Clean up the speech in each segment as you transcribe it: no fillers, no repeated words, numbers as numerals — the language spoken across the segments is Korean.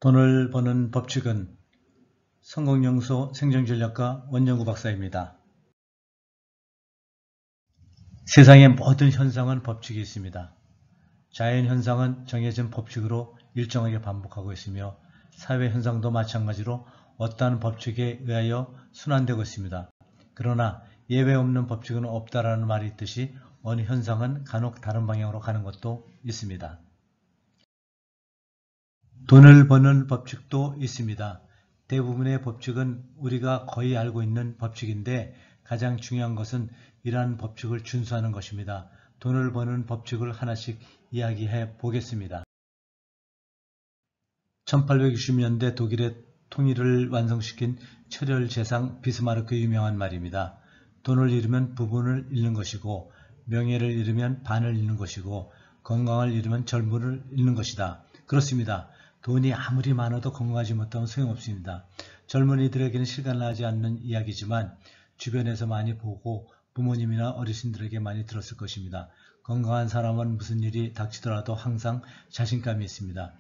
돈을 버는 법칙은 성공연구소 생존전략가 원영구 박사입니다. 세상의 모든 현상은 법칙이 있습니다. 자연현상은 정해진 법칙으로 일정하게 반복하고 있으며 사회현상도 마찬가지로 어떠한 법칙에 의하여 순환되고 있습니다. 그러나 예외 없는 법칙은 없다라는 말이 있듯이 어느 현상은 간혹 다른 방향으로 가는 것도 있습니다. 돈을 버는 법칙도 있습니다. 대부분의 법칙은 우리가 거의 알고 있는 법칙인데 가장 중요한 것은 이러한 법칙을 준수하는 것입니다. 돈을 버는 법칙을 하나씩 이야기해 보겠습니다. 1860년대 독일의 통일을 완성시킨 철혈제상 비스마르크의 유명한 말입니다. 돈을 잃으면 부분을 잃는 것이고 명예를 잃으면 반을 잃는 것이고 건강을 잃으면 전부를 잃는 것이다. 그렇습니다. 돈이 아무리 많아도 건강하지 못하면 소용없습니다. 젊은이들에게는 실감나지 않는 이야기지만 주변에서 많이 보고 부모님이나 어르신들에게 많이 들었을 것입니다. 건강한 사람은 무슨 일이 닥치더라도 항상 자신감이 있습니다.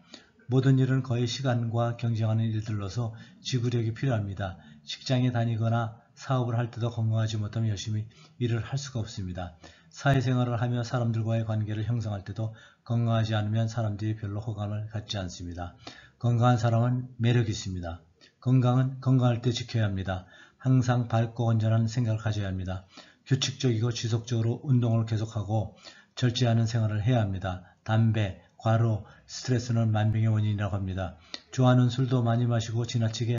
모든 일은 거의 시간과 경쟁하는 일들로서 지구력이 필요합니다. 직장에 다니거나 사업을 할 때도 건강하지 못하면 열심히 일을 할 수가 없습니다. 사회생활을 하며 사람들과의 관계를 형성할 때도 건강하지 않으면 사람들이 별로 호감을 갖지 않습니다. 건강한 사람은 매력이 있습니다. 건강은 건강할 때 지켜야 합니다. 항상 밝고 건전한 생각을 가져야 합니다. 규칙적이고 지속적으로 운동을 계속하고 절제하는 생활을 해야 합니다. 담배, 과로, 스트레스는 만병의 원인이라고 합니다. 좋아하는 술도 많이 마시고 지나치게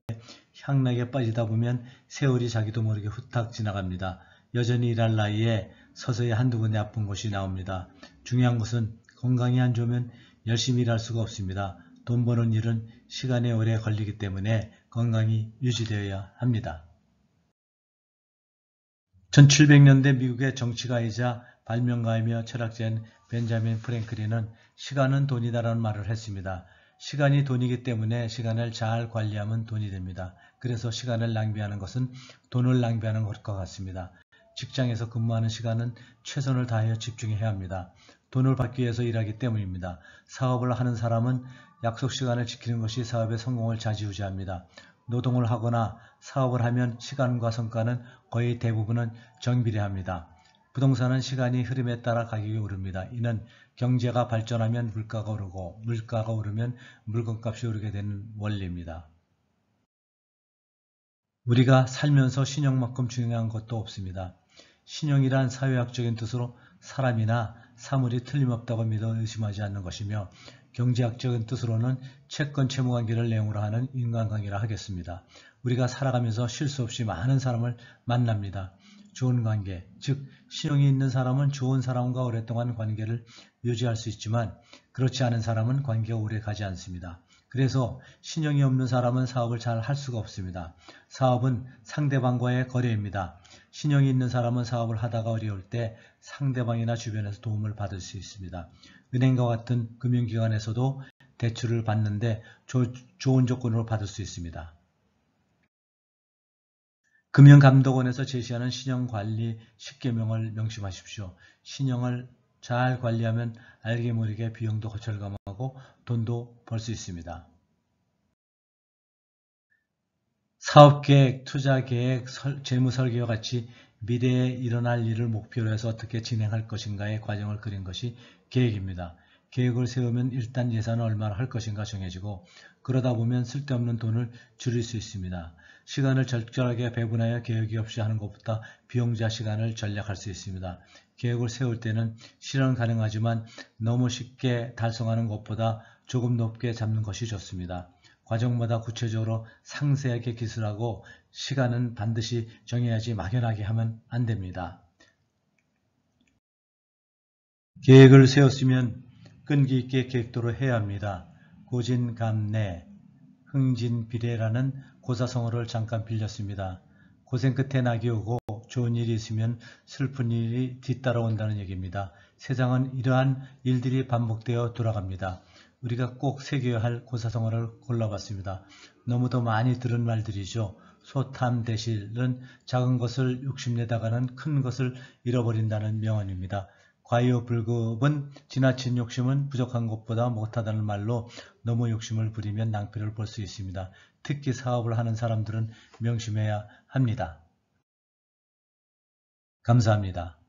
향락에 빠지다 보면 세월이 자기도 모르게 후딱 지나갑니다. 여전히 일할 나이에 서서히 한두 군데 아픈 곳이 나옵니다. 중요한 것은 건강이 안 좋으면 열심히 일할 수가 없습니다. 돈 버는 일은 시간이 오래 걸리기 때문에 건강이 유지되어야 합니다. 1700년대 미국의 정치가이자 발명가이며 철학자인 벤자민 프랭클린은 시간은 돈이다라는 말을 했습니다. 시간이 돈이기 때문에 시간을 잘 관리하면 돈이 됩니다. 그래서 시간을 낭비하는 것은 돈을 낭비하는 것과 같습니다. 직장에서 근무하는 시간은 최선을 다하여 집중해야 합니다. 돈을 받기 위해서 일하기 때문입니다. 사업을 하는 사람은 약속 시간을 지키는 것이 사업의 성공을 좌지우지합니다. 노동을 하거나 사업을 하면 시간과 성과는 거의 대부분은 정비례합니다. 부동산은 시간이 흐름에 따라 가격이 오릅니다. 이는 경제가 발전하면 물가가 오르고 물가가 오르면 물건값이 오르게 되는 원리입니다. 우리가 살면서 신용만큼 중요한 것도 없습니다. 신용이란 사회학적인 뜻으로 사람이나 사물이 틀림없다고 믿어 의심하지 않는 것이며 경제학적인 뜻으로는 채권 채무 관계를 내용으로 하는 인간관계라 하겠습니다. 우리가 살아가면서 실수 없이 많은 사람을 만납니다. 좋은 관계, 즉 신용이 있는 사람은 좋은 사람과 오랫동안 관계를 유지할 수 있지만 그렇지 않은 사람은 관계가 오래 가지 않습니다. 그래서 신용이 없는 사람은 사업을 잘 할 수가 없습니다. 사업은 상대방과의 거래입니다. 신용이 있는 사람은 사업을 하다가 어려울 때 상대방이나 주변에서 도움을 받을 수 있습니다. 은행과 같은 금융기관에서도 대출을 받는데 좋은 조건으로 받을 수 있습니다. 금융감독원에서 제시하는 신용관리 10계명을 명심하십시오. 신용을 잘 관리하면 알게 모르게 비용도 거절감하고 돈도 벌 수 있습니다. 사업계획, 투자계획, 재무설계와 같이 미래에 일어날 일을 목표로 해서 어떻게 진행할 것인가의 과정을 그린 것이 계획입니다. 계획을 세우면 일단 예산을 얼마나 할 것인가 정해지고 그러다 보면 쓸데없는 돈을 줄일 수 있습니다. 시간을 적절하게 배분하여 계획이 없이 하는 것보다 비용자 시간을 절약할 수 있습니다. 계획을 세울 때는 실현 가능하지만 너무 쉽게 달성하는 것보다 조금 높게 잡는 것이 좋습니다. 과정마다 구체적으로 상세하게 기술하고 시간은 반드시 정해야지 막연하게 하면 안 됩니다. 계획을 세웠으면 끈기 있게 계획대로 해야 합니다. 고진감래, 흥진비례라는 고사성어를 잠깐 빌렸습니다. 고생 끝에 낙이 오고 좋은 일이 있으면 슬픈 일이 뒤따라온다는 얘기입니다. 세상은 이러한 일들이 반복되어 돌아갑니다. 우리가 꼭 새겨야 할 고사성어를 골라봤습니다. 너무도 많이 들은 말들이죠. 소탐대실은 작은 것을 욕심내다가는 큰 것을 잃어버린다는 명언입니다. 과유불급은 지나친 욕심은 부족한 것보다 못하다는 말로 너무 욕심을 부리면 낭패를 볼 수 있습니다. 특히 사업을 하는 사람들은 명심해야 합니다. 감사합니다.